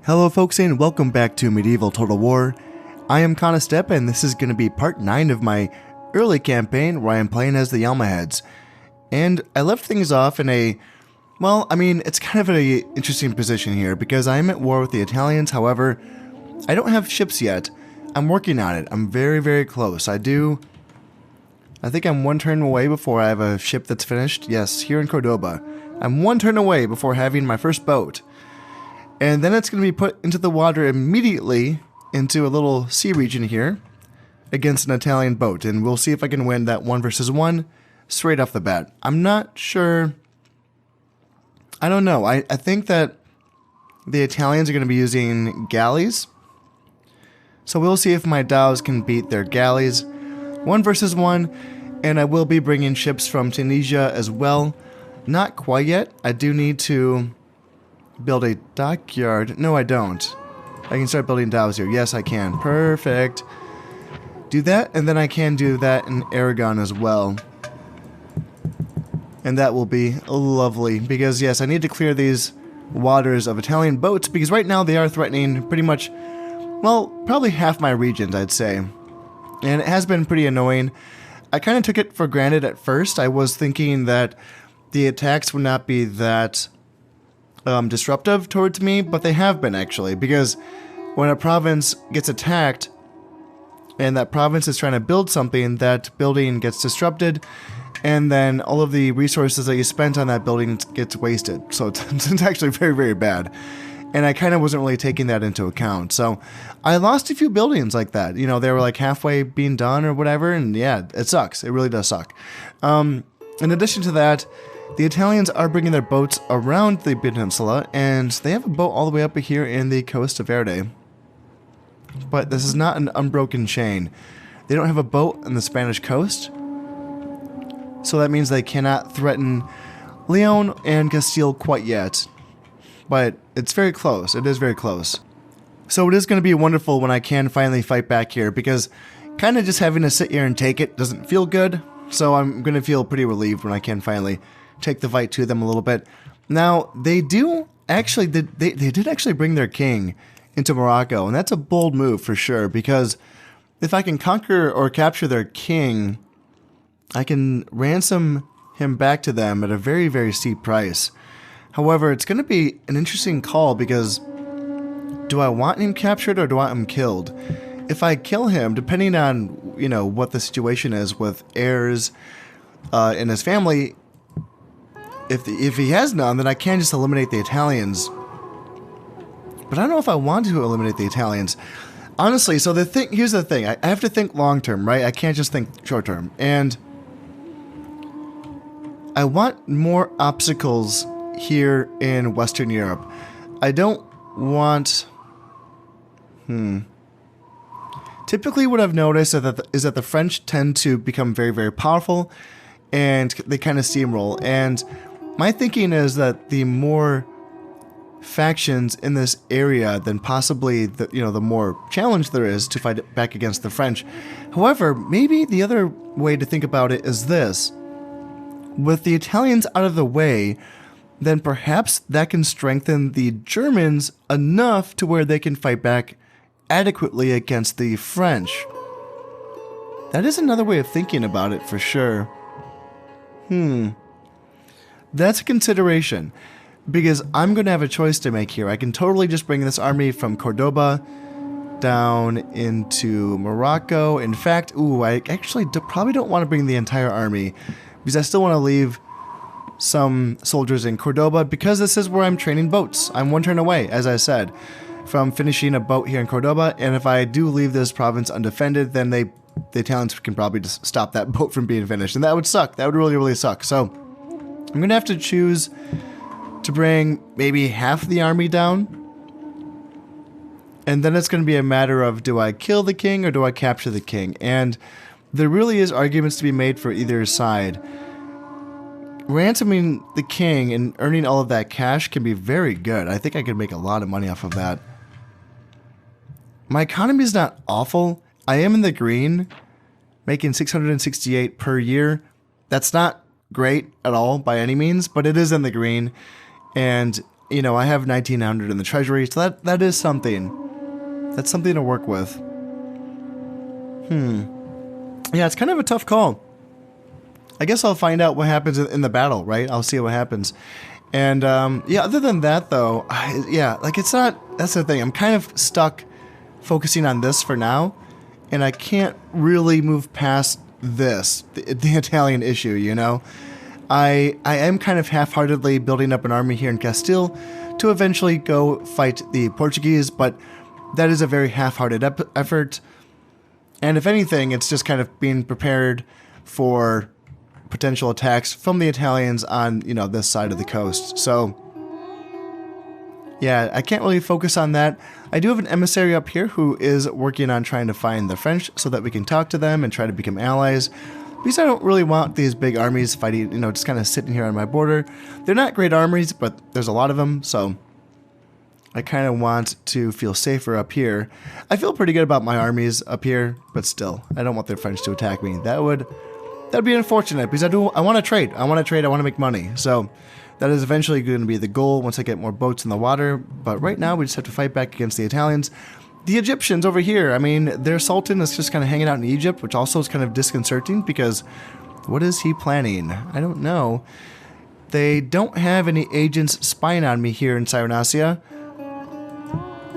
Hello folks and welcome back to Medieval Total War. I am Conostep and this is going to be part 9 of my early campaign where I am playing as the Almohads. And I left things off in it's kind of an interesting position here because I am at war with the Italians. However, I don't have ships yet. I'm working on it. I'm very, very close. I think I'm one turn away before I have a ship that's finished. Yes, here in Cordoba. I'm one turn away before having my first boat. And then it's going to be put into the water immediately into a little sea region here against an Italian boat. And we'll see if I can win that 1 versus 1 straight off the bat. I'm not sure. I don't know. I think that the Italians are going to be using galleys. So we'll see if my dhows can beat their galleys. 1 versus 1. And I will be bringing ships from Tunisia as well. Not quite yet. I do need to build a dockyard. No, I don't. I can start building dhows here. Yes, I can. Perfect. Do that, and then I can do that in Aragon as well. And that will be lovely, because yes, I need to clear these waters of Italian boats, because right now they are threatening pretty much, well, probably half my regions, I'd say. And it has been pretty annoying. I kind of took it for granted at first. I was thinking that the attacks would not be that disruptive towards me, but they have been actually, because when a province gets attacked and that province is trying to build something, that building gets disrupted, and then all of the resources that you spent on that building gets wasted. So it's actually very, very bad. And I kind of wasn't really taking that into account. So I lost a few buildings like that. You know, they were like halfway being done or whatever, and yeah, it sucks. It really does suck. In addition to that, the Italians are bringing their boats around the peninsula, and they have a boat all the way up here in the coast of Verde. But this is not an unbroken chain. They don't have a boat on the Spanish coast, so that means they cannot threaten Leon and Castile quite yet. But it's very close. It is very close. So it is going to be wonderful when I can finally fight back here, because kind of just having to sit here and take it doesn't feel good. So I'm going to feel pretty relieved when I can finally take the fight to them a little bit. Now, they did actually bring their king into Morocco, and that's a bold move for sure, because if I can conquer or capture their king, I can ransom him back to them at a very, very steep price. However, it's going to be an interesting call, because do I want him captured or do I want him killed? If I kill him, depending on, you know, what the situation is with heirs in his family, if he has none, then I can just eliminate the Italians. But I don't know if I want to eliminate the Italians. Honestly, so here's the thing. I have to think long term, right? I can't just think short term. And I want more obstacles here in Western Europe. I don't want... Typically what I've noticed is that the French tend to become very, very powerful, and they kind of steamroll. And my thinking is that the more factions in this area, then possibly the more challenge there is to fight back against the French. However, maybe the other way to think about it is this. With the Italians out of the way, then perhaps that can strengthen the Germans enough to where they can fight back adequately against the French. That is another way of thinking about it for sure. That's a consideration, because I'm going to have a choice to make here. I can totally just bring this army from Cordoba down into Morocco. In fact, I actually probably don't want to bring the entire army, because I still want to leave some soldiers in Cordoba, because this is where I'm training boats. I'm one turn away, as I said, from finishing a boat here in Cordoba, and if I do leave this province undefended, then the Italians can probably just stop that boat from being finished, and that would suck. That would really, really suck. So I'm going to have to choose to bring maybe half the army down, and then it's going to be a matter of, do I kill the king or do I capture the king? And there really is arguments to be made for either side. Ransoming the king and earning all of that cash can be very good. I think I could make a lot of money off of that. My economy is not awful. I am in the green, making 668 per year. That's not great at all by any means, but it is in the green. And you know, I have 1900 in the treasury, so that is something. That's something to work with. Yeah, it's kind of a tough call. I guess I'll find out what happens in the battle, right? I'll see what happens. And, yeah, other than that, though, yeah, like, it's not, that's the thing. I'm kind of stuck focusing on this for now, and I can't really move past this, the Italian issue, you know? I am kind of half-heartedly building up an army here in Castile to eventually go fight the Portuguese, but that is a very half-hearted effort. And if anything, it's just kind of being prepared for potential attacks from the Italians on, you know, this side of the coast. So, yeah, I can't really focus on that. I do have an emissary up here who is working on trying to find the French so that we can talk to them and try to become allies. Because I don't really want these big armies fighting, you know, just kind of sitting here on my border. They're not great armies, but there's a lot of them, so I kind of want to feel safer up here. I feel pretty good about my armies up here, but still, I don't want the French to attack me. That'd be unfortunate, because I want to trade. I want to make money. So that is eventually going to be the goal once I get more boats in the water. But right now, we just have to fight back against the Italians. The Egyptians over here, I mean, their sultan is just kind of hanging out in Egypt, which also is kind of disconcerting, because what is he planning? I don't know. They don't have any agents spying on me here in Cyrenacia,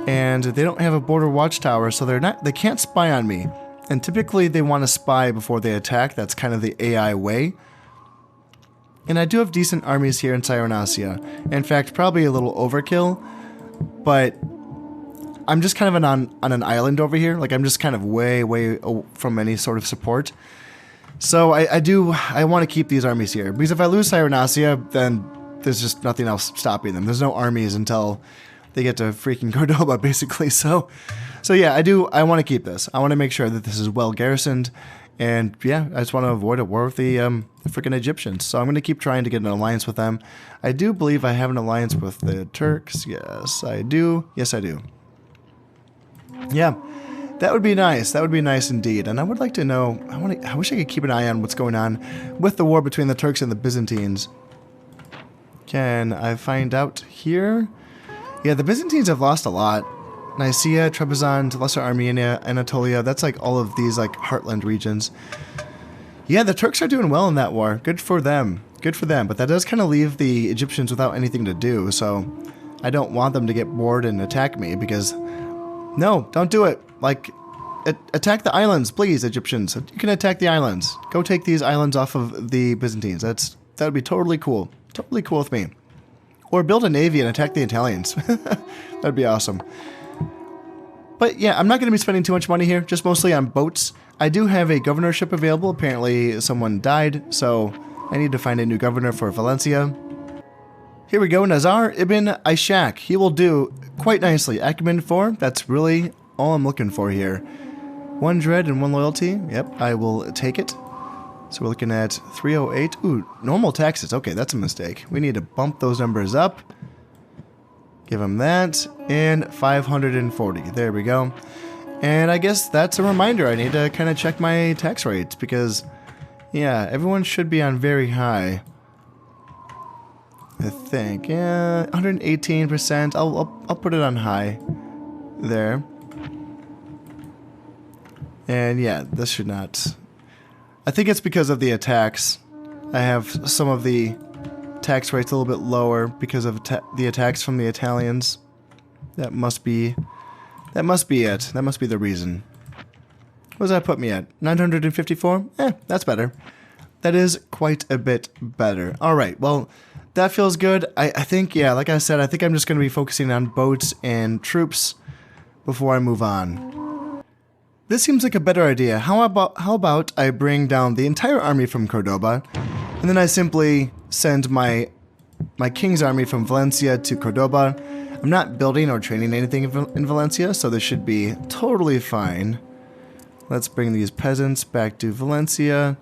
and they don't have a border watchtower, so they can't spy on me. And typically they want to spy before they attack. That's kind of the AI way. And I do have decent armies here in Cyrenacia. In fact, probably a little overkill, but I'm just kind of on an island over here. Like, I'm just kind of way from any sort of support. So I want to keep these armies here, because if I lose Cyrenacia, then there's just nothing else stopping them. There's no armies until they get to freaking Cordoba, basically. So yeah, I want to keep this. I want to make sure that this is well garrisoned, and yeah, I just want to avoid a war with the freaking Egyptians. So I'm going to keep trying to get an alliance with them. I do believe I have an alliance with the Turks. Yes, I do. Yes, I do. Yeah, that would be nice. That would be nice indeed. And I would like to know. I wish I could keep an eye on what's going on with the war between the Turks and the Byzantines. Can I find out here? Yeah, the Byzantines have lost a lot. Nicaea, Trebizond, Lesser Armenia, Anatolia. That's like all of these like heartland regions. Yeah, the Turks are doing well in that war. Good for them. Good for them. But that does kind of leave the Egyptians without anything to do. So I don't want them to get bored and attack me, because no, don't do it. Like, attack the islands, please, Egyptians. You can attack the islands. Go take these islands off of the Byzantines. That would be totally cool. Totally cool with me. Or build a navy and attack the Italians. That'd be awesome. But yeah, I'm not going to be spending too much money here, just mostly on boats. I do have a governorship available. Apparently someone died, so I need to find a new governor for Valencia. Here we go, Nazar ibn Ishaq. He will do quite nicely. Acumen 4, that's really all I'm looking for here. 1 dread and 1 loyalty. Yep, I will take it. So we're looking at 308. Ooh, normal taxes. Okay, that's a mistake. We need to bump those numbers up. Give him that. And 540. There we go. And I guess that's a reminder. I need to kind of check my tax rates, because, yeah, everyone should be on very high. I think. Yeah, 118%. I'll put it on high. There. And yeah, this should not... I think it's because of the attacks. I have some of the tax rates a little bit lower because of the attacks from the Italians. That must be it. That must be the reason. What does that put me at? 954? That's better. That is quite a bit better. Alright, well, that feels good. I think, yeah, like I said, I think I'm just going to be focusing on boats and troops before I move on. This seems like a better idea. How about I bring down the entire army from Cordoba, and then I simply send my king's army from Valencia to Cordoba. I'm not building or training anything in Valencia, so this should be totally fine. Let's bring these peasants back to Valencia.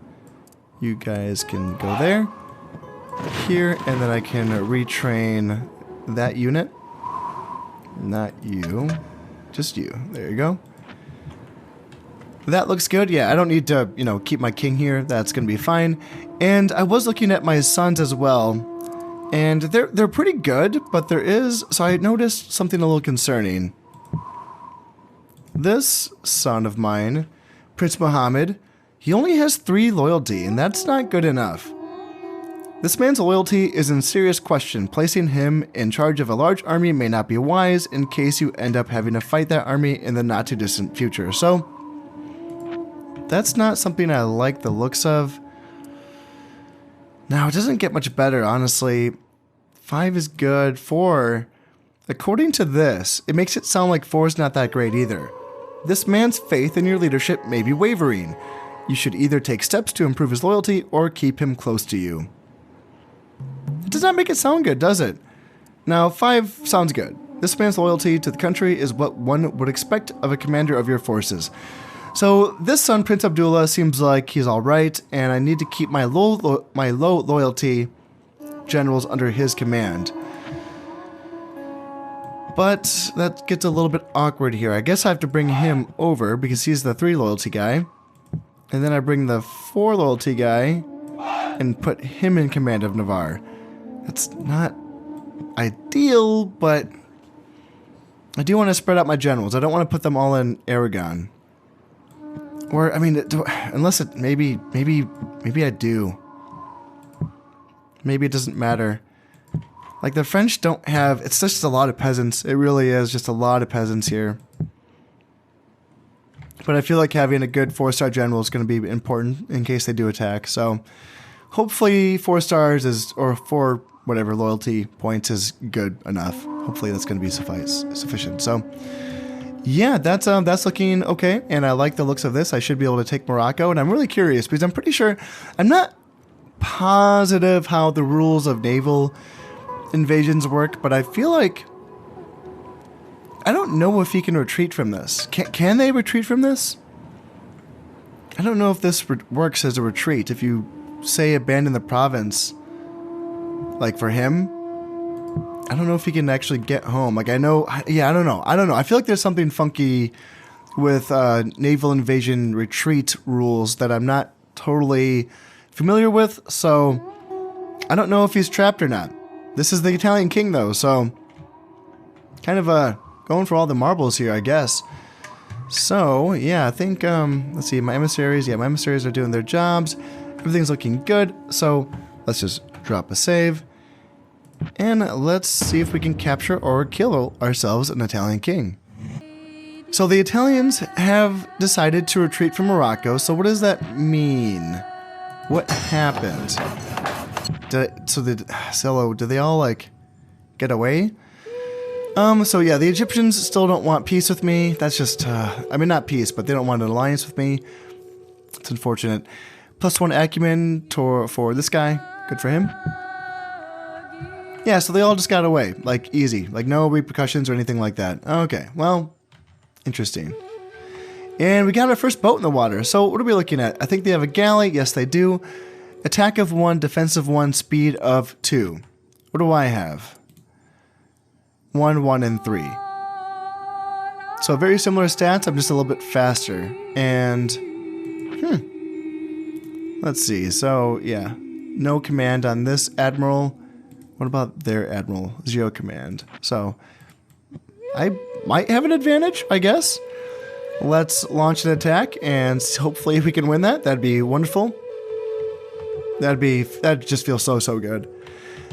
You guys can go there, here, and then I can retrain that unit. Not you, just you. There you go. That looks good. Yeah, I don't need to, keep my king here. That's going to be fine. And I was looking at my sons as well. And they're pretty good, but there is... So I noticed something a little concerning. This son of mine, Prince Mohammed, he only has 3 loyalty, and that's not good enough. This man's loyalty is in serious question. Placing him in charge of a large army may not be wise in case you end up having to fight that army in the not too distant future. So, that's not something I like the looks of. Now, it doesn't get much better, honestly. 5 is good. 4, according to this, it makes it sound like 4 is not that great either. This man's faith in your leadership may be wavering. You should either take steps to improve his loyalty or keep him close to you. It does not make it sound good, does it? Now, 5 sounds good. This man's loyalty to the country is what one would expect of a commander of your forces. So this son, Prince Abdullah, seems like he's alright, and I need to keep my low loyalty generals under his command. But that gets a little bit awkward here. I guess I have to bring him over because he's the 3 loyalty guy. And then I bring the 4 loyalty guy and put him in command of Navarre. That's not ideal, but I do want to spread out my generals. I don't want to put them all in Aragon. Or, I mean, unless it, maybe I do. Maybe it doesn't matter. Like, the French don't have, it's just a lot of peasants. It really is just a lot of peasants here. But I feel like having a good 4-star general is going to be important in case they do attack. So, hopefully 4 stars is, or 4 whatever loyalty points is good enough. Hopefully that's going to be sufficient. So, yeah, that's looking okay, and I like the looks of this. I should be able to take Morocco, and I'm really curious because I'm pretty sure, I'm not positive how the rules of naval invasions work, but I feel like, I don't know if he can retreat from this. Can they retreat from this? I don't know if this works as a retreat. If you say abandon the province, like for him, I don't know if he can actually get home. Like, I know, yeah, I don't know. I feel like there's something funky with naval invasion retreat rules that I'm not totally familiar with, so I don't know if he's trapped or not. This is the Italian king, though, so kind of going for all the marbles here, I guess. So, yeah, I think, let's see, my emissaries, yeah, my emissaries are doing their jobs. Everything's looking good, so let's just drop a save. And let's see if we can capture or kill ourselves an Italian king. So the Italians have decided to retreat from Morocco, so what does that mean? What happened? Do they all, like, get away? So yeah, the Egyptians still don't want peace with me. That's just, I mean, not peace, but they don't want an alliance with me. It's unfortunate. +1 acumen for this guy. Good for him. Yeah, so they all just got away. Like, easy. Like, no repercussions or anything like that. Okay, well, interesting. And we got our first boat in the water. So what are we looking at? I think they have a galley. Yes, they do. Attack of 1, defensive 1, speed of 2. What do I have? 1, 1, and 3. So very similar stats. I'm just a little bit faster. And, let's see. So, yeah. No command on this admiral. What about their admiral? 0 command. So, I might have an advantage, I guess. Let's launch an attack, and hopefully we can win that. That'd be wonderful. That'd just feel so good.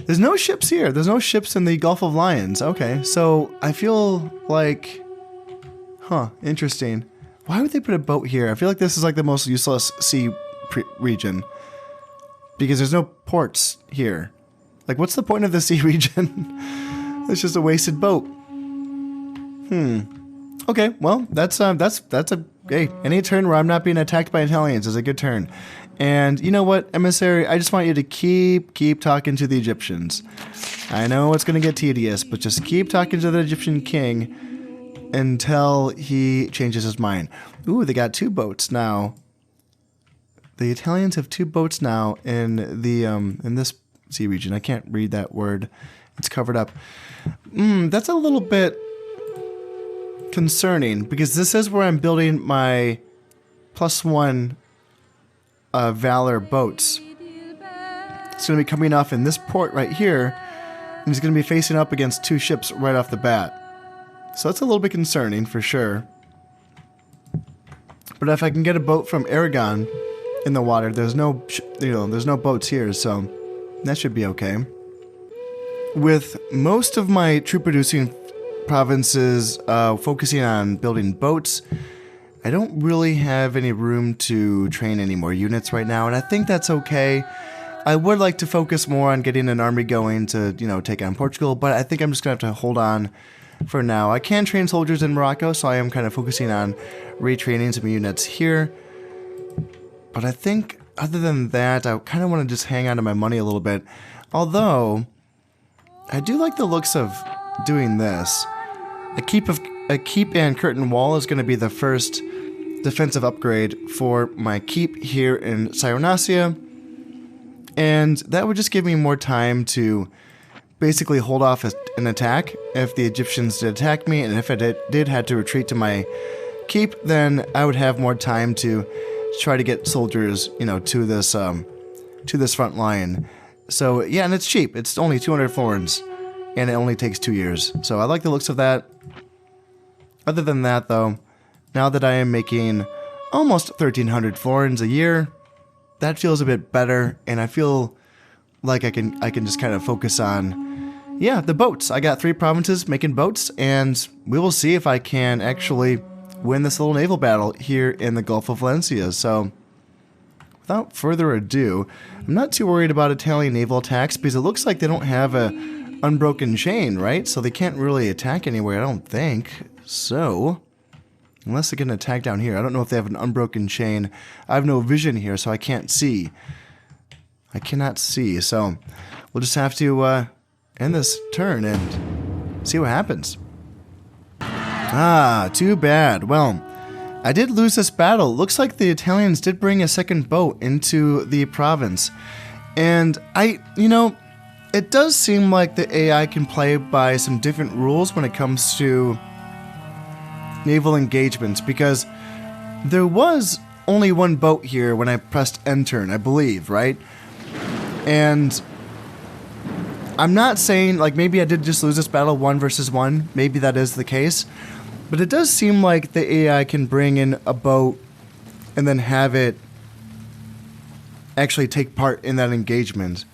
There's no ships here. There's no ships in the Gulf of Lions. Okay, so I feel like, interesting. Why would they put a boat here? I feel like this is like the most useless sea region because there's no ports here. Like, what's the point of the sea region? It's just a wasted boat. Okay, well, that's a, hey, any turn where I'm not being attacked by Italians is a good turn. And you know what, emissary, I just want you to keep talking to the Egyptians. I know it's going to get tedious, but just keep talking to the Egyptian king until he changes his mind. Ooh, they got 2 boats now. The Italians have 2 boats now in the in this sea region. I can't read that word. It's covered up. That's a little bit concerning because this is where I'm building my +1 Valor boats. It's going to be coming off in this port right here, And he's going to be facing up against 2 ships right off the bat. So that's a little bit concerning for sure. But if I can get a boat from Aragon in the water, there's no, there's no boats here, so that should be okay. With most of my troop-producing provinces focusing on building boats, I don't really have any room to train any more units right now, and I think that's okay. I would like to focus more on getting an army going to, take on Portugal, but I think I'm just going to have to hold on for now. I can train soldiers in Morocco, so I am kind of focusing on retraining some units here. But I think, other than that, I kind of want to just hang on to my money a little bit. Although, I do like the looks of doing this. A keep and curtain wall is going to be the first defensive upgrade for my keep here in Cyronacia. And that would just give me more time to basically hold off an attack if the Egyptians did attack me, and if I did had to retreat to my keep, then I would have more time to try to get soldiers, to this front line. So yeah, and it's cheap. It's only 200 florins, and it only takes 2 years. So I like the looks of that. Other than that, though, now that I am making almost 1,300 florins a year, that feels a bit better, and I feel like I can just kind of focus on, the boats. I got 3 provinces making boats, and we will see if I can actually win this little naval battle here in the Gulf of Valencia. So, without further ado, I'm not too worried about Italian naval attacks because it looks like they don't have a unbroken chain, right? So they can't really attack anywhere, I don't think. So, unless they get an attack down here. I don't know if they have an unbroken chain. I have no vision here, so I can't see. I cannot see, so we'll just have to end this turn and see what happens. Ah, too bad. Well, I did lose this battle. Looks like the Italians did bring a second boat into the province. And it does seem like the AI can play by some different rules when it comes to naval engagements, because there was only 1 boat here when I pressed enter, I believe, right? And I'm not saying, maybe I did just lose this battle 1 versus 1. Maybe that is the case. But it does seem like the AI can bring in a boat and then have it actually take part in that engagement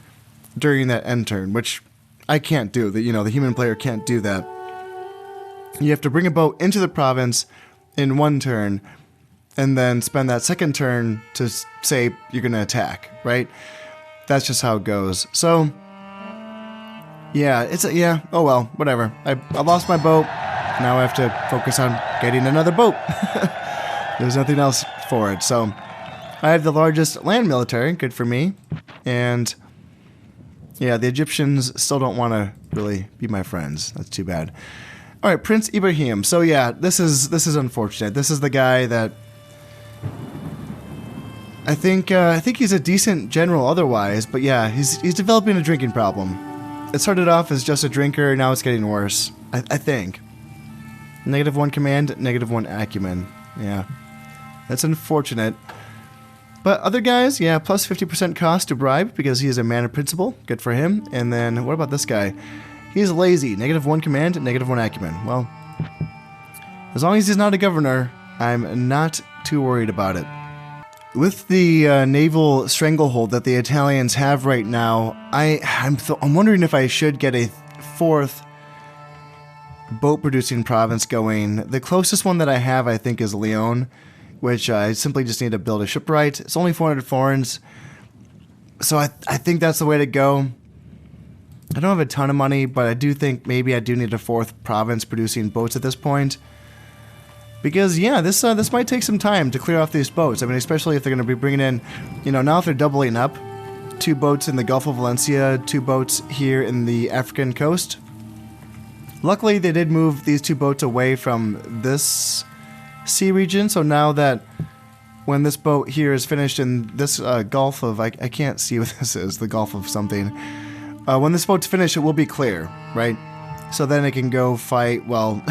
during that end turn, which I can't do. The human player can't do that. You have to bring a boat into the province in 1 turn and then spend that second turn to say you're going to attack, right? That's just how it goes. So, yeah, oh well, whatever. I lost my boat. Now I have to focus on getting another boat. There's nothing else for it. So, I have the largest land military, good for me. And, yeah, the Egyptians still don't want to really be my friends. That's too bad. All right, Prince Ibrahim. So yeah, this is unfortunate. This is the guy that I think he's a decent general otherwise, but yeah, he's developing a drinking problem. It started off as just a drinker, now it's getting worse. I think. -1 command, -1 acumen. Yeah, that's unfortunate. But other guys, yeah, plus 50% cost to bribe because he is a man of principle. Good for him. And then what about this guy? He's lazy. -1 command, -1 acumen. Well, as long as he's not a governor, I'm not too worried about it. With the naval stranglehold that the Italians have right now, I'm wondering if I should get a 4th boat-producing province going. The closest one that I have, I think, is Leon, which I simply just need to build a shipwright. It's only 400 florins, so I think that's the way to go. I don't have a ton of money, but I do think maybe I do need a 4th province producing boats at this point. Because, yeah, this might take some time to clear off these boats. I mean, especially if they're going to be bringing in, now if they're doubling up, 2 boats in the Gulf of Valencia, 2 boats here in the African coast. Luckily, they did move these 2 boats away from this sea region, so now that when this boat here is finished in this Gulf of, I can't see what this is, the Gulf of something. When this boat's finished, it will be clear, right? So then it can go fight, well,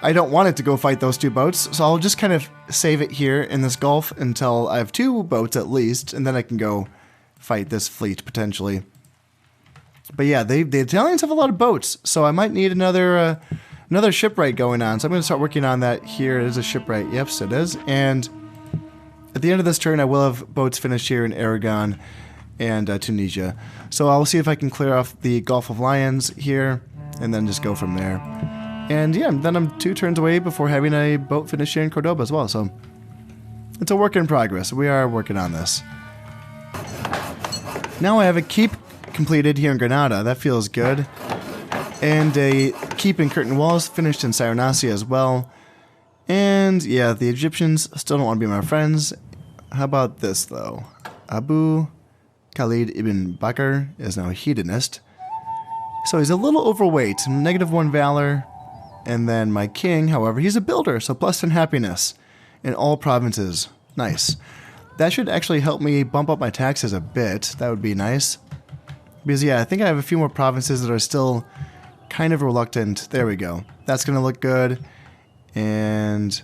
I don't want it to go fight those 2 boats, so I'll just kind of save it here in this Gulf until I have 2 boats at least, and then I can go fight this fleet, potentially. But yeah, the Italians have a lot of boats, so I might need another shipwright going on. So I'm going to start working on that here. It is a shipwright. Yep, so it is. And at the end of this turn, I will have boats finished here in Aragon and Tunisia. So I'll see if I can clear off the Gulf of Lions here, and then just go from there. And yeah, then I'm 2 turns away before having a boat finished here in Cordoba as well. So it's a work in progress. We are working on this. Now I have a keep completed here in Granada. That feels good. And a keep in Curtain Walls finished in Cyrenaica as well. And yeah, the Egyptians still don't want to be my friends. How about this though? Abu Khalid ibn Bakr is now a hedonist. So he's a little overweight, -1 valor. And then my king, however, he's a builder, so +10 happiness in all provinces. Nice. That should actually help me bump up my taxes a bit. That would be nice. Because yeah, I think I have a few more provinces that are still kind of reluctant. There we go. That's going to look good. And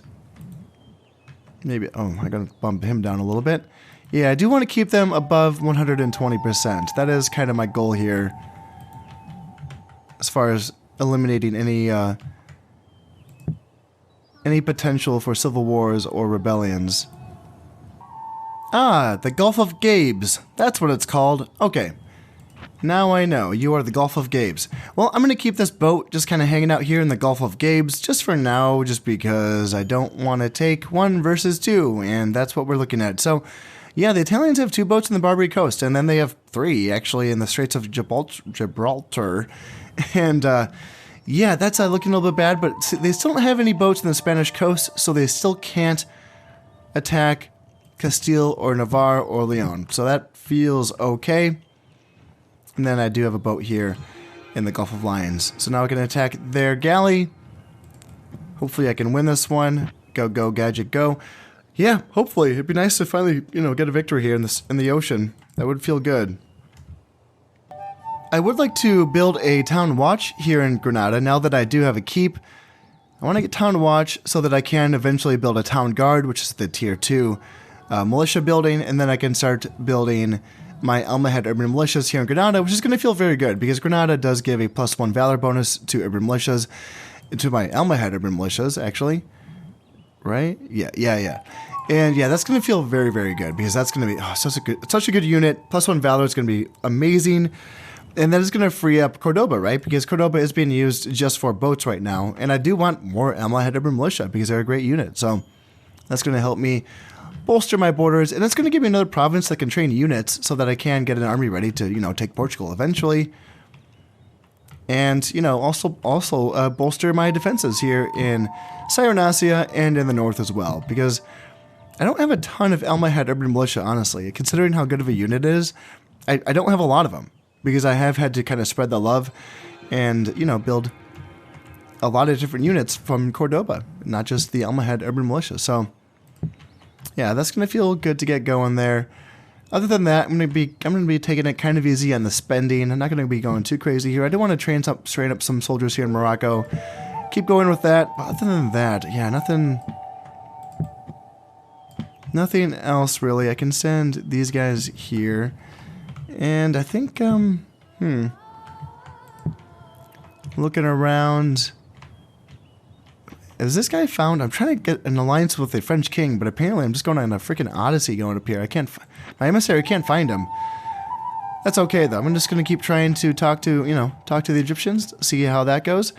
maybe, oh, I'm going to bump him down a little bit. Yeah, I do want to keep them above 120%. That is kind of my goal here, as far as eliminating any potential for civil wars or rebellions. Ah, the Gulf of Gabes. That's what it's called. Okay. Now I know. You are the Gulf of Gabes. Well, I'm going to keep this boat just kind of hanging out here in the Gulf of Gabes just for now, just because I don't want to take 1 versus 2, and that's what we're looking at. So, yeah, the Italians have 2 boats in the Barbary Coast, and then they have 3, actually, in the Straits of Gibraltar. And, yeah, that's looking a little bit bad, but they still don't have any boats in the Spanish coast, so they still can't attack Castile or Navarre or Leon. So that feels okay. And then I do have a boat here in the Gulf of Lions. So now I can attack their galley. Hopefully I can win this one. Go, go, gadget, go. Yeah, hopefully. It'd be nice to finally, get a victory here in the ocean. That would feel good. I would like to build a town watch here in Granada now that I do have a keep. I want to get town watch so that I can eventually build a town guard, which is the tier 2 militia building, and then I can start building my Almohad urban militias here in Granada, which is going to feel very good because Granada does give a +1 valor bonus to urban militias, to my Almohad urban militias, actually. Right? Yeah. And yeah, that's going to feel very, very good because that's going to be such a good unit. +1 valor is going to be amazing. And that is going to free up Cordoba, right? Because Cordoba is being used just for boats right now. And I do want more Almohad urban militia because they're a great unit. So that's going to help me bolster my borders. And it's going to give me another province that can train units so that I can get an army ready to, take Portugal eventually. And, also bolster my defenses here in Cyrenaica and in the north as well. Because I don't have a ton of Almohad urban militia, honestly. Considering how good of a unit it is, I don't have a lot of them. Because I have had to kind of spread the love and, build a lot of different units from Cordoba, not just the Almohad urban militia. So, yeah, that's going to feel good to get going there. Other than that, I'm going to be taking it kind of easy on the spending. I'm not going to be going too crazy here. I do want to train up some soldiers here in Morocco. Keep going with that. But other than that, yeah, nothing else really. I can send these guys here. And I think, looking around, is this guy found? I'm trying to get an alliance with the French king, but apparently I'm just going on a freaking odyssey going up here. My emissary can't find him. That's okay though. I'm just going to keep trying to talk to the Egyptians, see how that goes.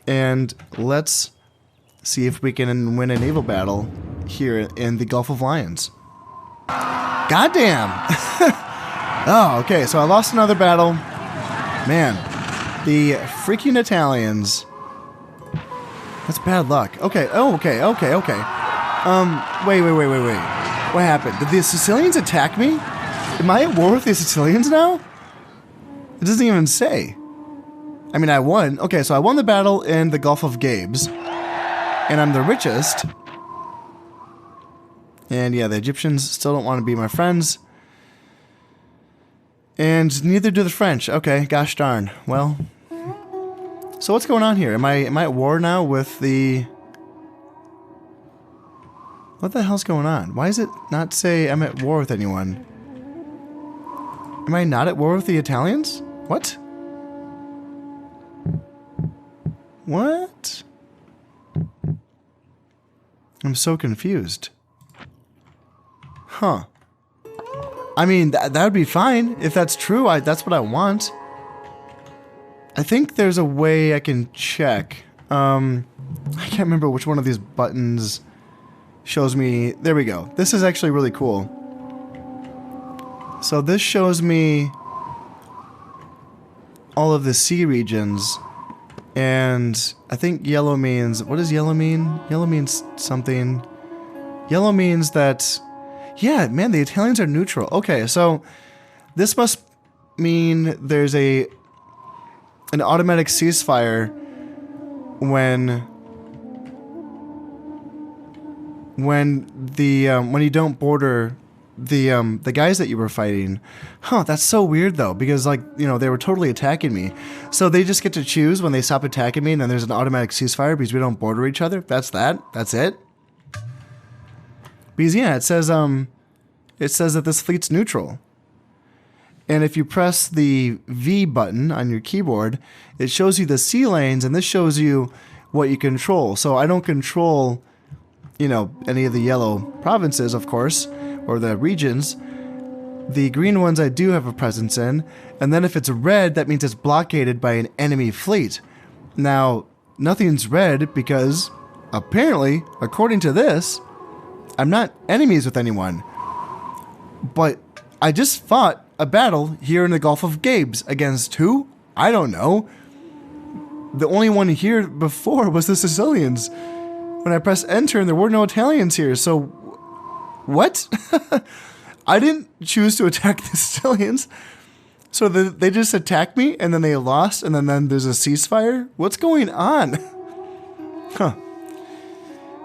And let's see if we can win a naval battle here in the Gulf of Lions. Goddamn! Oh, okay, so I lost another battle. Man, the freaking Italians. That's bad luck. Okay, okay. Wait. What happened? Did the Sicilians attack me? Am I at war with the Sicilians now? It doesn't even say. I mean, I won. Okay, so I won the battle in the Gulf of Gabes. And I'm the richest. And yeah, the Egyptians still don't want to be my friends. And neither do the French. Okay, gosh darn. Well, so what's going on here? Am I at war now with the... What the hell's going on? Why does it not say I'm at war with anyone? Am I not at war with the Italians? What? What? I'm so confused. Huh. I mean, that would be fine. If that's true, that's what I want. I think there's a way I can check. I can't remember which one of these buttons shows me. There we go. This is actually really cool. So this shows me all of the sea regions. And I think yellow means... What does yellow mean? Yellow means something. Yellow means that... Yeah, man, the Italians are neutral. Okay, so this must mean there's an automatic ceasefire when you don't border the guys that you were fighting. Huh, that's so weird though, because like, you know, they were totally attacking me. So they just get to choose when they stop attacking me, and then there's an automatic ceasefire because we don't border each other. That's it. Because yeah, it says that this fleet's neutral. And if you press the V button on your keyboard, it shows you the sea lanes, and this shows you what you control. So I don't control, you know, any of the yellow provinces, of course, or the regions. The green ones I do have a presence in, and then if it's red, that means it's blockaded by an enemy fleet. Now, nothing's red because, apparently, according to this, I'm not enemies with anyone. But I just fought a battle here in the Gulf of Gabes against who? I don't know. The only one here before was the Sicilians. When I pressed enter, there were no Italians here, so... What? I didn't choose to attack the Sicilians. So they just attacked me, and then they lost, and then there's a ceasefire? What's going on? Huh.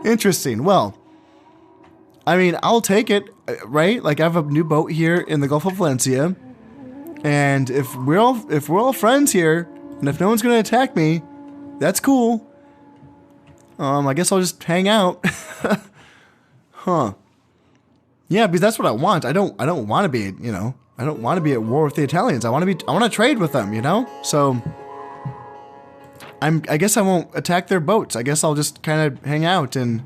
Interesting. Well, I mean, I'll take it, right? Like, I have a new boat here in the Gulf of Valencia, and if we're all friends here, and if no one's gonna attack me, that's cool. I guess I'll just hang out. Huh. Yeah, because that's what I want. I don't want to be, you know, I don't want to be at war with the Italians. I want to trade with them, you know? So I guess I won't attack their boats. I guess I'll just kind of hang out. And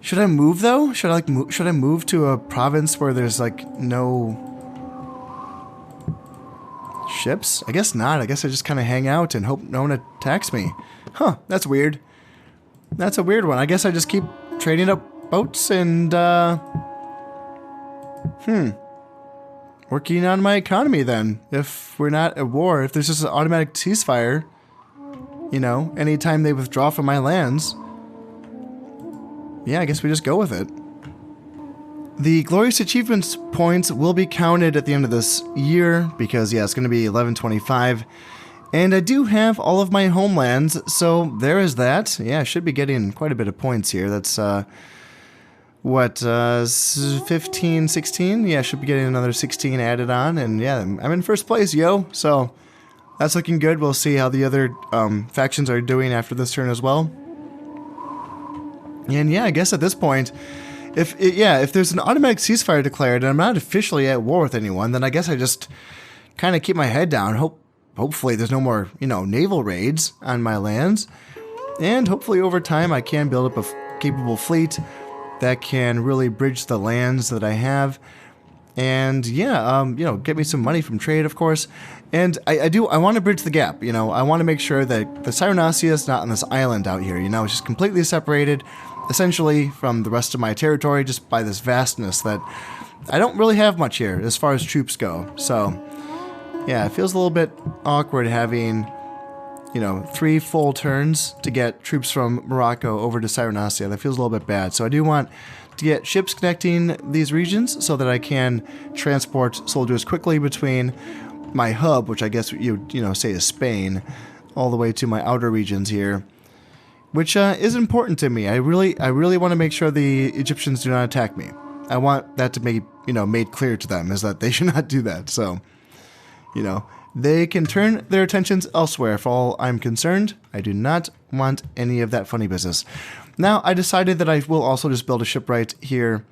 should I move though? Should I move to a province where there's like no ships? I guess not. I guess I just kind of hang out and hope no one attacks me. Huh, that's weird. That's a weird one. I guess I just keep trading up boats and, working on my economy then. If we're not at war, if there's just an automatic ceasefire, you know, anytime they withdraw from my lands, yeah, I guess we just go with it. The Glorious Achievements points will be counted at the end of this year because, yeah, it's going to be 1125. And I do have all of my homelands, so there is that. Yeah, I should be getting quite a bit of points here. That's, 15, 16? Yeah, I should be getting another 16 added on, and yeah, I'm in first place, yo. So that's looking good. We'll see how the other factions are doing after this turn as well. And yeah, I guess at this point, if there's an automatic ceasefire declared and I'm not officially at war with anyone, then I guess I just kind of keep my head down. Hopefully there's no more, you know, naval raids on my lands, and hopefully over time I can build up a capable fleet that can really bridge the lands that I have, and yeah, you know, get me some money from trade, of course. And I want to bridge the gap, you know. I want to make sure that the Cyrenaica is not on this island out here, you know. It's just completely separated, essentially, from the rest of my territory, just by this vastness that I don't really have much here as far as troops go. So yeah, it feels a little bit awkward having, you know, 3 full turns to get troops from Morocco over to Cyrenaica. That feels a little bit bad. So I do want to get ships connecting these regions so that I can transport soldiers quickly between my hub, which I guess you know, say is Spain, all the way to my outer regions here, which is important to me. I really want to make sure the Egyptians do not attack me. I want that to be, you know, made clear to them, is that they should not do that. So, you know, they can turn their attentions elsewhere for all I'm concerned. I do not want any of that funny business. Now, I decided that I will also just build a shipwright here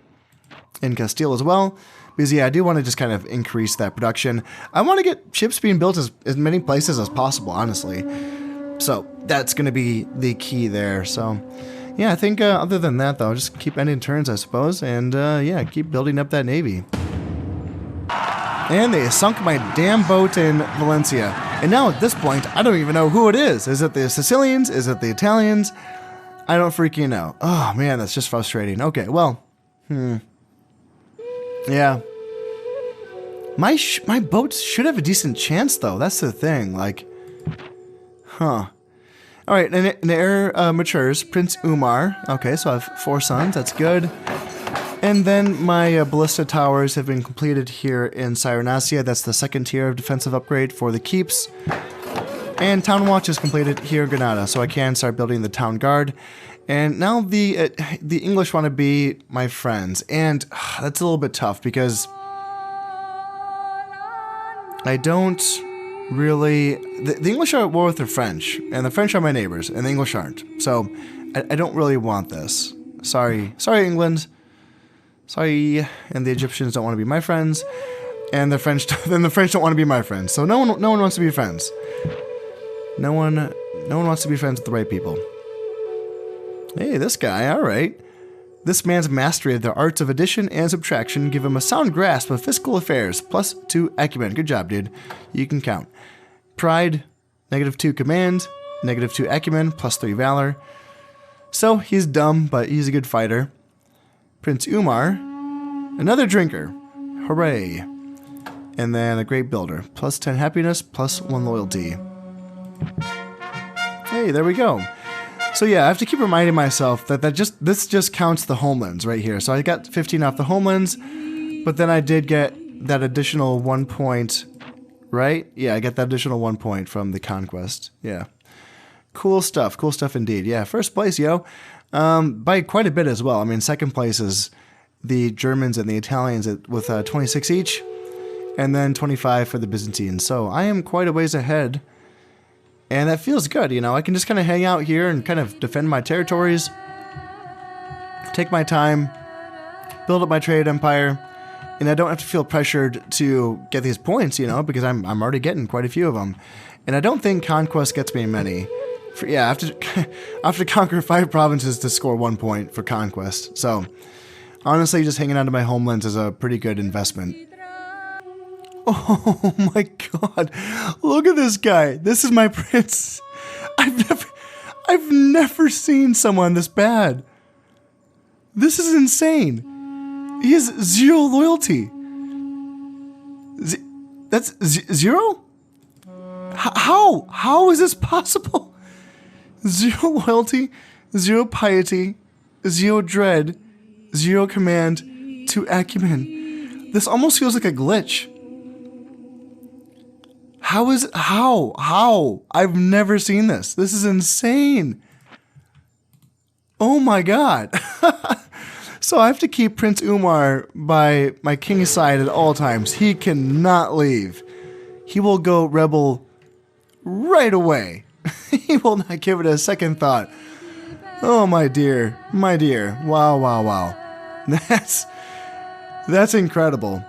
in Castile as well, because yeah, I do want to just kind of increase that production. I want to get ships being built as many places as possible, honestly. So that's going to be the key there. So yeah, I think other than that, though, just keep ending turns, I suppose. And yeah, keep building up that navy. And they sunk my damn boat in Valencia. And now at this point, I don't even know who it is. Is it the Sicilians? Is it the Italians? I don't freaking know. Oh man, that's just frustrating. Okay, well, yeah. My boats should have a decent chance, though. That's the thing. Like, huh. All right, and the heir matures. Prince Umar. Okay, so I have 4 sons. That's good. And then my ballista towers have been completed here in Cyrenacia. That's the 2nd tier of defensive upgrade for the keeps. And town watch is completed here in Granada, so I can start building the town guard. And now the English want to be my friends, and that's a little bit tough because I don't really. The English are at war with the French, and the French are my neighbors, and the English aren't. So I don't really want this. Sorry, England. Sorry, and the Egyptians don't want to be my friends, and the French don't want to be my friends. So no one wants to be friends. No one wants to be friends with the right people. Hey, this guy, all right. This man's mastery of the arts of addition and subtraction give him a sound grasp of fiscal affairs, +2 acumen. Good job, dude. You can count. Pride, -2 command, -2 acumen, +3 valor. So he's dumb, but he's a good fighter. Prince Umar, another drinker. Hooray. And then a great builder. +10 happiness, +1 loyalty. Hey, there we go. So yeah, I have to keep reminding myself that this just counts the homelands right here. So I got 15 off the homelands, but then I did get that additional 1 point, right? Yeah, I get that additional 1 point from the conquest. Yeah. Cool stuff indeed. Yeah, first place, yo. By quite a bit as well. I mean, second place is the Germans and the Italians with 26 each, and then 25 for the Byzantines. So I am quite a ways ahead. And that feels good, you know. I can just kind of hang out here and kind of defend my territories, take my time, build up my trade empire, and I don't have to feel pressured to get these points, you know, because I'm already getting quite a few of them. And I don't think conquest gets me many. I have to conquer 5 provinces to score 1 point for conquest. So honestly, just hanging out in my homelands is a pretty good investment. Oh my god. Look at this guy. This is my prince. I've never seen someone this bad. This is insane. He has 0 loyalty. That's 0? How? How is this possible? 0 loyalty, 0 piety, 0 dread, 0 command, 2 acumen. This almost feels like a glitch. How? I've never seen this. This is insane. Oh my god. So I have to keep Prince Umar by my king's side at all times. He cannot leave. He will go rebel right away. He will not give it a second thought. Oh my dear. Wow. That's incredible.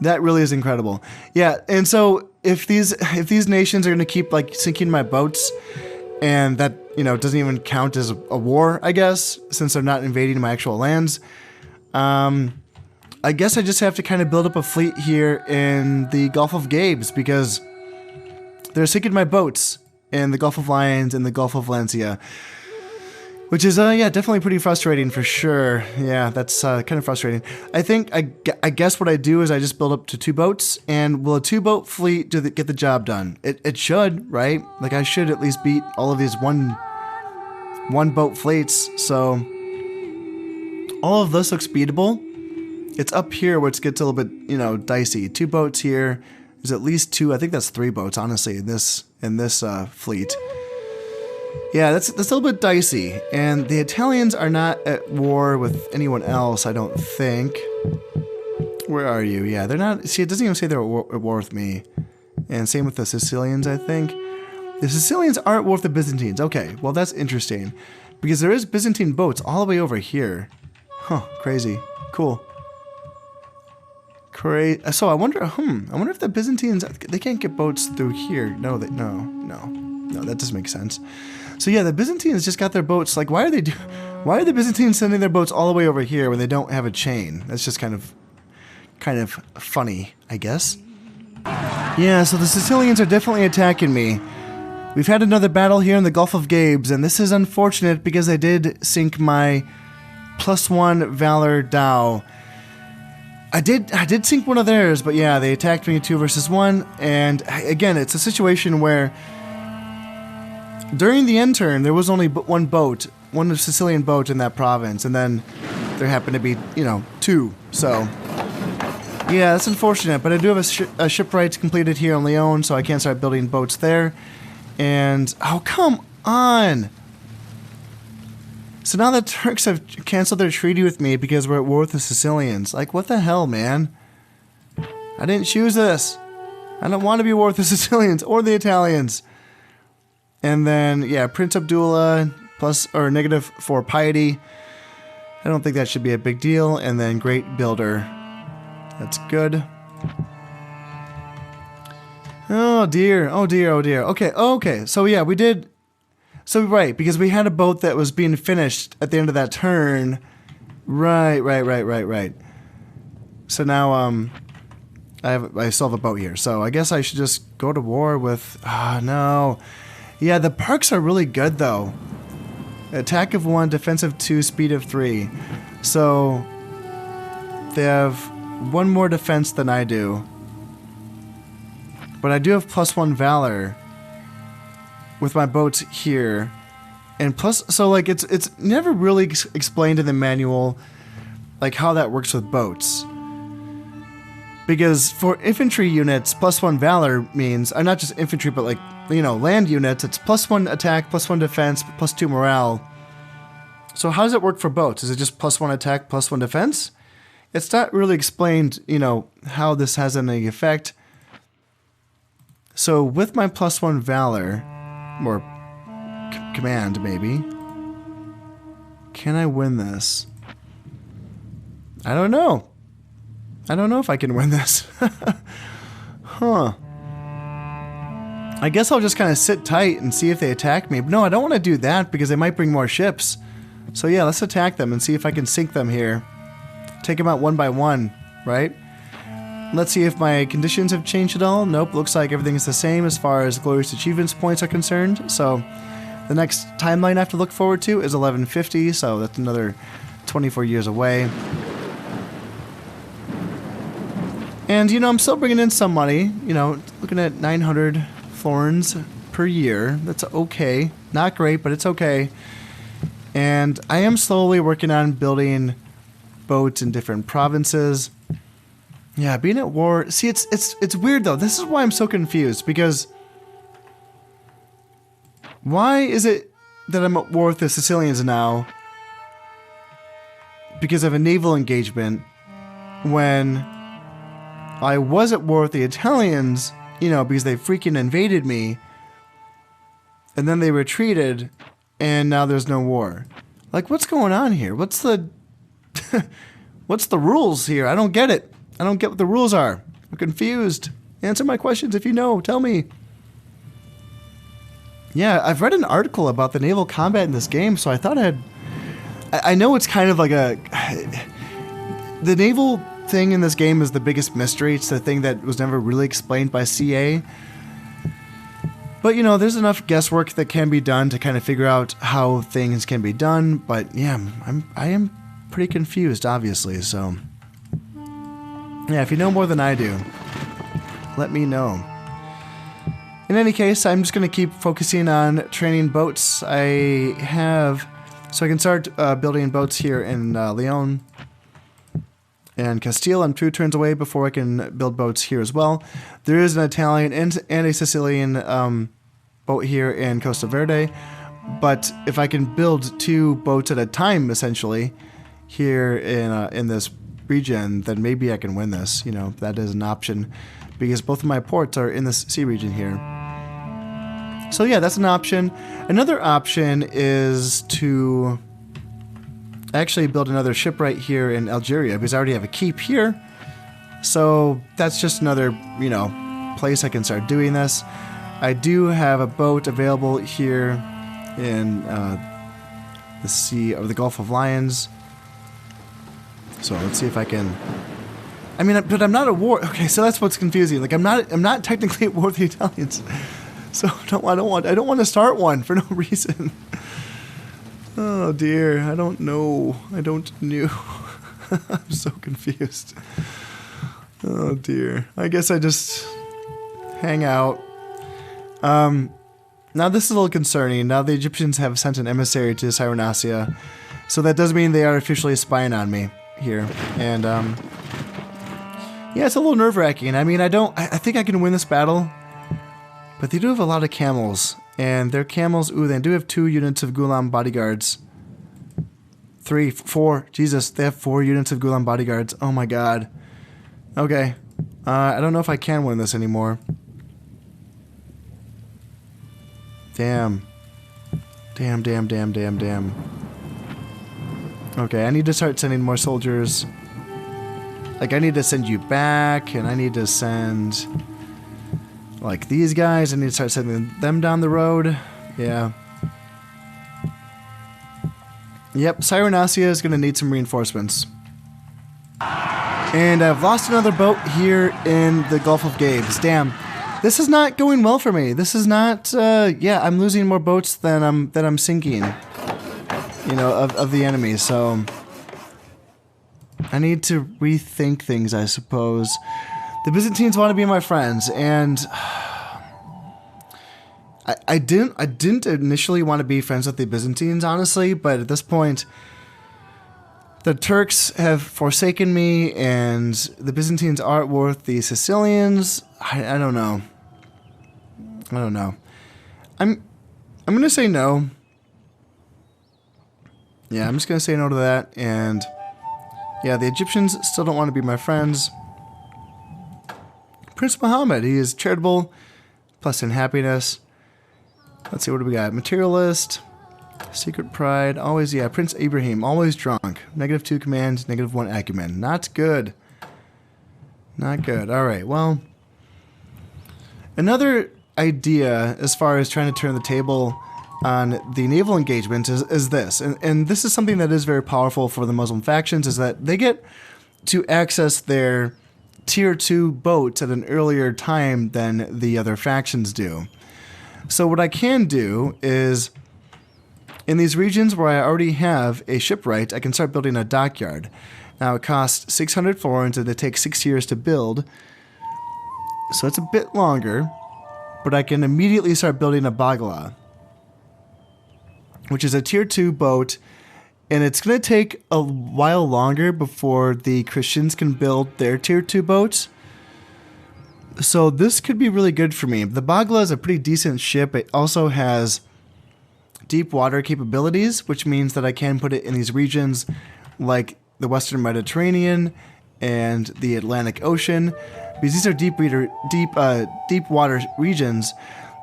That really is incredible. Yeah, and so if these nations are going to keep like sinking my boats, and that, you know, doesn't even count as a war, I guess, since they're not invading my actual lands, I guess I just have to kind of build up a fleet here in the Gulf of Gabes, because they're sinking my boats in the Gulf of Lions and the Gulf of Valencia. Which is, yeah, definitely pretty frustrating for sure. Yeah, that's kind of frustrating. I think, I guess what I do is I just build up to 2 boats, and will a 2-boat fleet get the job done? It should, right? Like, I should at least beat all of these one-boat fleets, so all of this looks beatable. It's up here where it gets a little bit, you know, dicey. 2 boats here. There's at least 2, I think that's 3 boats, honestly, in this fleet. Yeah, that's a little bit dicey, and the Italians are not at war with anyone else, I don't think. Where are you? Yeah, they're not. See, it doesn't even say they're at war with me. And same with the Sicilians, I think. The Sicilians are at war with the Byzantines. Okay, well, that's interesting, because there is Byzantine boats all the way over here. Huh, crazy. Cool. So I wonder if the Byzantines, they can't get boats through here. No. No, that doesn't make sense. So yeah, the Byzantines just got their boats. Like, why are the Byzantines sending their boats all the way over here when they don't have a chain? That's just kind of funny, I guess. Yeah, so the Sicilians are definitely attacking me. We've had another battle here in the Gulf of Gabes, and this is unfortunate because I did sink my +1 Valor Dhow. I did sink one of theirs, but yeah, they attacked me 2 versus 1, and again, it's a situation where during the end turn, there was only one boat, one Sicilian boat in that province, and then there happened to be, 2, so yeah, that's unfortunate, but I do have a shipwright completed here on Leon, so I can start building boats there. And, oh, come on! So now the Turks have canceled their treaty with me because we're at war with the Sicilians. Like, what the hell, man? I didn't choose this. I don't want to be at war with the Sicilians or the Italians. And then, yeah, Prince Abdullah -4 piety. I don't think that should be a big deal. And then Great Builder. That's good. Oh dear, oh dear, oh dear. Okay, so yeah, we did... So right, because we had a boat that was being finished at the end of that turn. Right. So now, I still have a boat here, so I guess I should just go to war with... no. Yeah, the perks are really good, though. Attack of 1, defense of 2, speed of 3. So, they have 1 more defense than I do. But I do have +1 Valor with my boats here. And plus, so like, it's never really explained in the manual, like, how that works with boats. Because for infantry units, +1 Valor means, not just infantry, but like, land units, it's +1 attack, +1 defense, +2 morale. So how does it work for boats? Is it just +1 attack, +1 defense? It's not really explained, how this has any effect. So with my +1 Valor, or command maybe, can I win this? I don't know. I don't know if I can win this. Huh. I guess I'll just kind of sit tight and see if they attack me. But no, I don't want to do that because they might bring more ships. So yeah, let's attack them and see if I can sink them here. Take them out 1 by 1, right? Let's see if my conditions have changed at all. Nope, looks like everything is the same as far as Glorious Achievements points are concerned. So the next timeline I have to look forward to is 1150, so that's another 24 years away. And, I'm still bringing in some money. Looking at 900 florins per year. That's okay. Not great, but it's okay. And I am slowly working on building boats in different provinces. Yeah, being at war. See, it's weird though. This is why I'm so confused, because why is it that I'm at war with the Sicilians now because of a naval engagement when I was at war with the Italians, because they freaking invaded me, and then they retreated, and now there's no war. Like, what's going on here? What's the what's the rules here? I don't get it. I don't get what the rules are. I'm confused. Answer my questions if you know. Tell me. Yeah, I've read an article about the naval combat in this game, so I thought I know it's kind of like the naval thing in this game is the biggest mystery. It's the thing that was never really explained by CA. But, there's enough guesswork that can be done to kind of figure out how things can be done. But, yeah, I am pretty confused, obviously, so... Yeah, if you know more than I do, let me know. In any case, I'm just going to keep focusing on training boats. So I can start building boats here in Leon and Castile. I'm 2 turns away before I can build boats here as well. There is an Italian and a Sicilian boat here in Costa Verde. But if I can build 2 boats at a time, essentially, here in this region, then maybe I can win this. That is an option because both of my ports are in this sea region here. So yeah, that's an option. Another option is to actually build another ship right here in Algeria because I already have a keep here. So that's just another, place I can start doing this. I do have a boat available here in the Sea of the Gulf of Lions. So let's see if I can. I mean, but I'm not at war. Okay, so that's what's confusing. Like I'm not technically at war with the Italians. So I don't want to start one for no reason. Oh dear, I don't know. I don't know. I'm so confused. Oh dear. I guess I just hang out. Now this is a little concerning. Now the Egyptians have sent an emissary to Cyrenaica, so that does mean they are officially spying on me here. And yeah, it's a little nerve-wracking. I mean, I think I can win this battle, but they do have a lot of camels, and their camels. Ooh, they do have 2 units of Ghulam bodyguards. 3, 4. Jesus, they have 4 units of Ghulam bodyguards. Oh my God. Okay. I don't know if I can win this anymore. Damn. Damn. Okay, I need to start sending more soldiers. Like, I need to send you back, and I need to send, like, these guys. I need to start sending them down the road. Yeah. Yep, Cyrenaica is going to need some reinforcements. And I've lost another boat here in the Gulf of Gabes. Damn. This is not going well for me. This is not, yeah, I'm losing more boats than I'm sinking, you know, of the enemy, so I need to rethink things, I suppose. The Byzantines want to be my friends, and I didn't initially want to be friends with the Byzantines, honestly, but at this point, the Turks have forsaken me, and the Byzantines aren't worth the Sicilians. I don't know. I don't know. I'm gonna say no. Yeah, I'm just gonna say no to that, and yeah, the Egyptians still don't want to be my friends. Prince Muhammad, he is charitable, plus in happiness. Let's see, what do we got? Materialist, secret pride, always, yeah, Prince Ibrahim, always drunk. -2 command, -1 acumen. Not good. Not good. All right, well, another idea as far as trying to turn the table on the naval engagement is this, and this is something that is very powerful for the Muslim factions, is that they get to access their tier 2 boats at an earlier time than the other factions do. So what I can do is, in these regions where I already have a shipwright, I can start building a dockyard. Now it costs 600 florins and it takes 6 years to build, so it's a bit longer, but I can immediately start building a bagla, which is a tier 2 boat, and it's going to take a while longer before the Christians can build their tier 2 boats. So this could be really good for me. The bagla is a pretty decent ship. It also has deep water capabilities, which means that I can put it in these regions like the Western Mediterranean and the Atlantic Ocean, because these are deep water regions.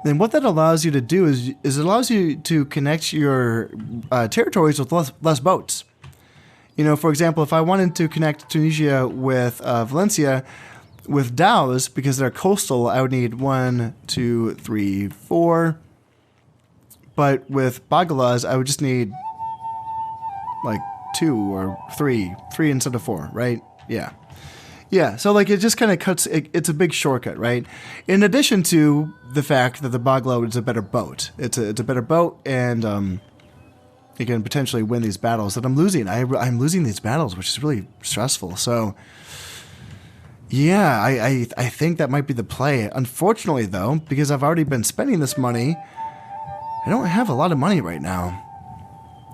Then what that allows you to do is it allows you to connect your territories with less boats. You know, for example, if I wanted to connect Tunisia with Valencia with dhows, because they're coastal, I would need 1, 2, 3, 4. But with baglas, I would just need like 2 or 3 instead of 4, right? Yeah. Yeah, so like it just kind of cuts, it's a big shortcut, right? In addition to the fact that the bagla is a better boat. It's a better boat, and you can potentially win these battles that I'm losing. I'm losing these battles, which is really stressful. So yeah, I think that might be the play. Unfortunately though, because I've already been spending this money, I don't have a lot of money right now.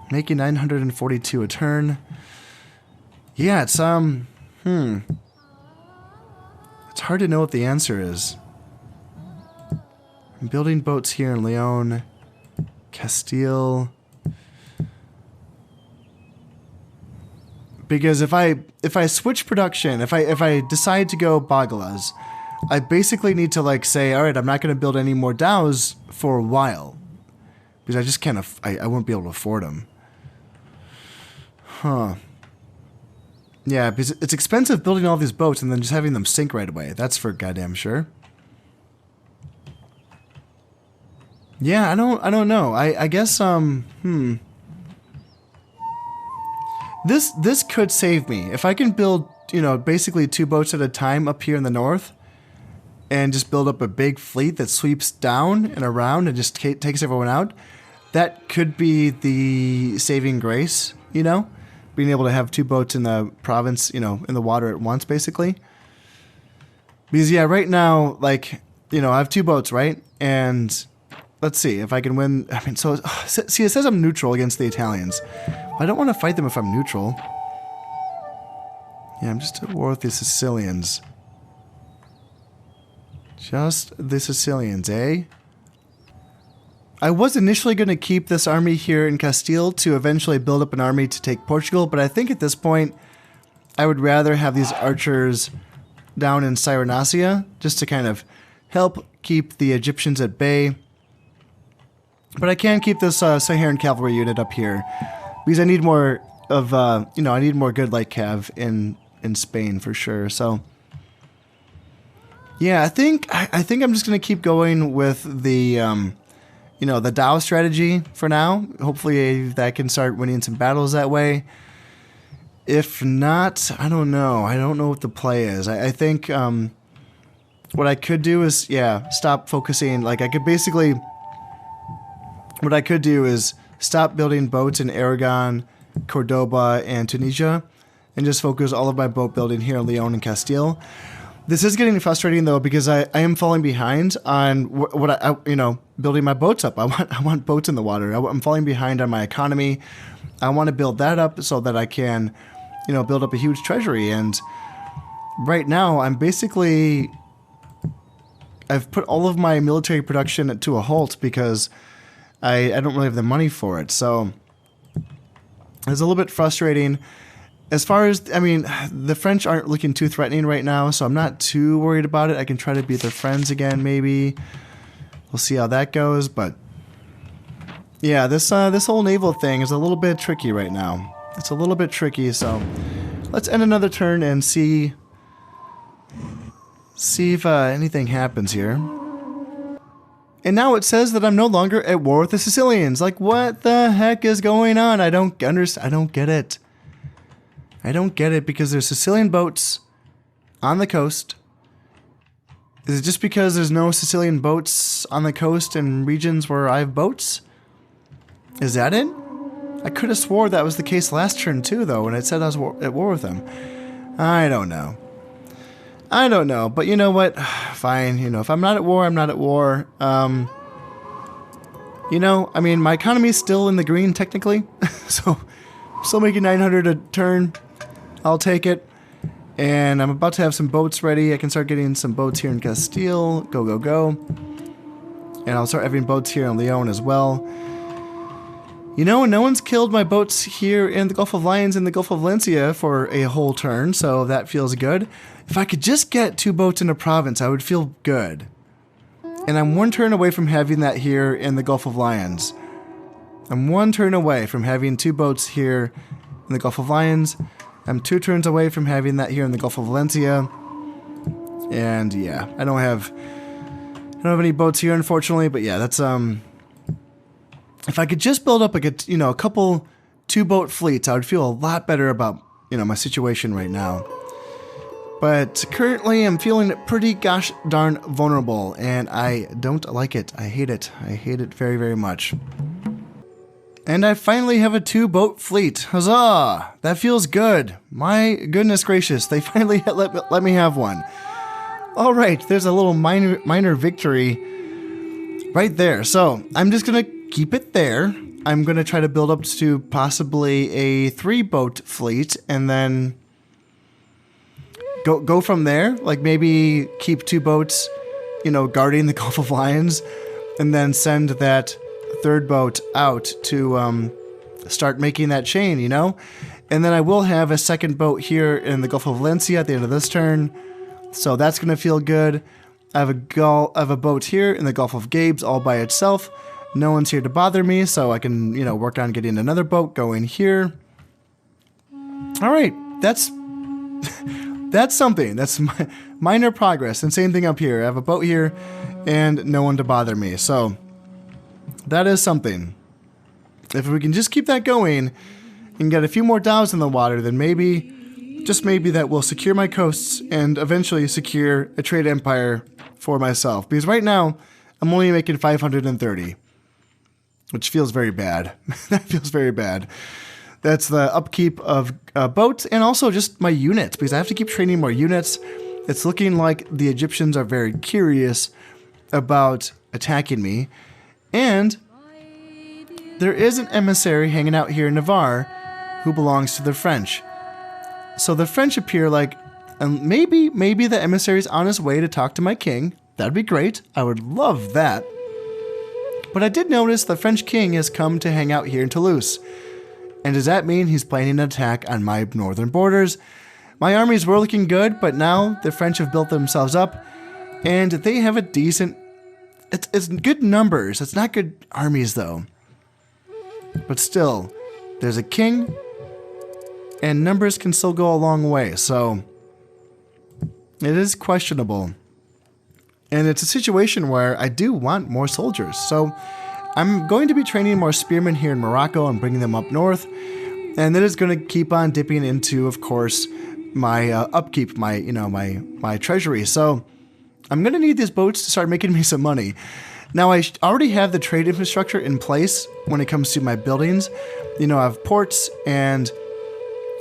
Making 942 a turn. Yeah, it's it's hard to know what the answer is. I'm building boats here in Leon, Castile. Because if I switch production, if I decide to go baglas, I basically need to like say, all right, I'm not going to build any more dhows for a while, because I just can't. I won't be able to afford them. Huh. Yeah, because it's expensive building all these boats and then just having them sink right away. That's for goddamn sure. Yeah, I don't know. I guess, This could save me. If I can build, you know, basically 2 boats at a time up here in the north, and just build up a big fleet that sweeps down and around and just takes everyone out, that could be the saving grace, you know? Being able to have 2 boats in the province, you know, in the water at once, basically. Because, yeah, right now, like, you know, I have 2 boats, right? And let's see if I can win. I mean, so, see, it says I'm neutral against the Italians. I don't want to fight them if I'm neutral. Yeah, I'm just at war with the Sicilians. Just the Sicilians, eh? I was initially going to keep this army here in Castile to eventually build up an army to take Portugal, but I think at this point I would rather have these archers down in Cyrenaica just to kind of help keep the Egyptians at bay. But I can keep this Saharan cavalry unit up here because I need more of, you know, I need more good light cav in Spain for sure. So yeah, I think I'm just gonna keep going with the, you know, the Dow strategy for now. Hopefully that can start winning some battles that way. If not, I don't know. I don't know what the play is. I think what I could do is, yeah, stop focusing. Like I could basically, what I could do is stop building boats in Aragon, Cordoba, and Tunisia, and just focus all of my boat building here in Leon and Castile. This is getting frustrating though because I am falling behind on what I you know, building my boats up. I want boats in the water. I'm falling behind on my economy. I want to build that up so that I can, you know, build up a huge treasury. And right now I'm basically, I've put all of my military production to a halt because I don't really have the money for it. So it's a little bit frustrating. As far as, I mean, the French aren't looking too threatening right now, so I'm not too worried about it. I can try to beat their friends again, maybe. We'll see how that goes, but yeah, this whole naval thing is a little bit tricky right now. It's a little bit tricky, so let's end another turn and see if anything happens here. And now it says that I'm no longer at war with the Sicilians. Like, what the heck is going on? I don't understand. I don't get it. I don't get it because there's Sicilian boats on the coast. Is it just because there's no Sicilian boats on the coast and regions where I have boats? Is that it? I could have swore that was the case last turn too, though, when it said I was at war with them. I don't know. I don't know, but you know what? Fine, you know, if I'm not at war, I'm not at war. You know, I mean, my economy's still in the green, technically, so I'm still making 900 a turn. I'll take it. And I'm about to have some boats ready. I can start getting some boats here in Castile. Go, go, go. And I'll start having boats here in Leon as well. You know, no one's killed my boats here in the Gulf of Lions and the Gulf of Valencia for a whole turn, so that feels good. If I could just get 2 boats in a province, I would feel good. And I'm 1 turn away from having that here in the Gulf of Lions. I'm 1 turn away from having 2 boats here in the Gulf of Lions. I'm 2 turns away from having that here in the Gulf of Valencia. And yeah, I don't have any boats here, unfortunately, but yeah, that's if I could just build up a couple 2-boat fleets, I would feel a lot better about, you know, my situation right now. But currently I'm feeling pretty gosh darn vulnerable, and I don't like it. I hate it. I hate it very, very much. And I finally have a 2-boat fleet. Huzzah! That feels good. My goodness gracious, they finally let me have one. All right, there's a little minor victory right there. So I'm just gonna keep it there. I'm gonna try to build up to possibly a 3-boat fleet, and then go from there. Like maybe keep 2 boats, you know, guarding the Gulf of Lions, and then send that 3rd boat out to start making that chain, you know? And then I will have a 2nd boat here in the Gulf of Valencia at the end of this turn, so that's going to feel good. I have a boat here in the Gulf of Gabes all by itself. No one's here to bother me, so I can, you know, work on getting another boat going here. All right, that's something. That's minor progress. And same thing up here. I have a boat here and no one to bother me, so That is something. If we can just keep that going and get a few more dhows in the water, then maybe, just maybe, that will secure my coasts and eventually secure a trade empire for myself. Because right now, I'm only making 530, which feels very bad. That feels very bad. That's the upkeep of boats and also just my units, because I have to keep training more units. It's looking like the Egyptians are very curious about attacking me. And there is an emissary hanging out here in Navarre who belongs to the French. So the French appear like, and maybe the emissary's on his way to talk to my king. That'd be great. I would love that. But I did notice the French king has come to hang out here in Toulouse. And does that mean he's planning an attack on my northern borders? My armies were looking good, but now the French have built themselves up, and they have a decent... It's good numbers. It's not good armies, though. But still, there's a king, and numbers can still go a long way, so it is questionable. And it's a situation where I do want more soldiers, so I'm going to be training more spearmen here in Morocco and bringing them up north, and that is going to keep on dipping into, of course, my upkeep, my treasury. So I'm going to need these boats to start making me some money. Now, I already have the trade infrastructure in place when it comes to my buildings. I have ports, and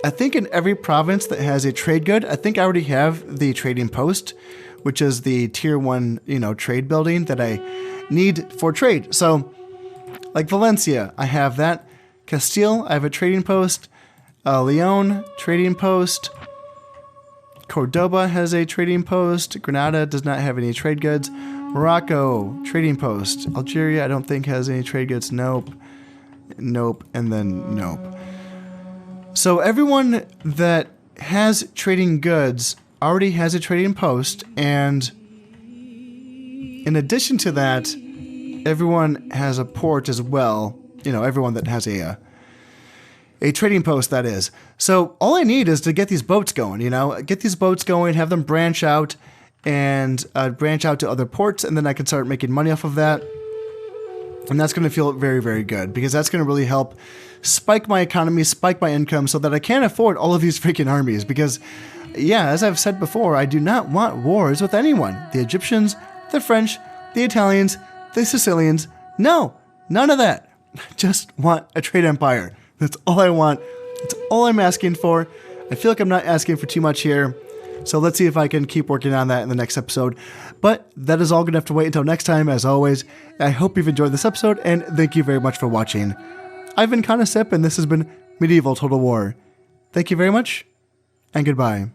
I think in every province that has a trade good, I think I already have the trading post, which is the tier 1, trade building that I need for trade. So, like Valencia, I have that. Castile, I have a trading post. Leon, trading post. Cordoba has a trading post. Granada does not have any trade goods. Morocco, trading post. Algeria, I don't think has any trade goods. Nope. Nope. And then nope. So everyone that has trading goods already has a trading post. And in addition to that, everyone has a port as well. Everyone that has a trading post, that is. So all I need is to get these boats going, get these boats going, have them branch out and branch out to other ports, and then I can start making money off of that. And that's going to feel very, very good, because that's going to really help spike my economy, spike my income, so that I can't afford all of these freaking armies. Because, yeah, as I've said before, I do not want wars with anyone. The Egyptians, the French, the Italians, the Sicilians. No, none of that. I just want a trade empire. That's all I want. That's all I'm asking for. I feel like I'm not asking for too much here. So let's see if I can keep working on that in the next episode. But that is all going to have to wait until next time, as always. I hope you've enjoyed this episode, and thank you very much for watching. I've been Conasip, and this has been Medieval Total War. Thank you very much, and goodbye.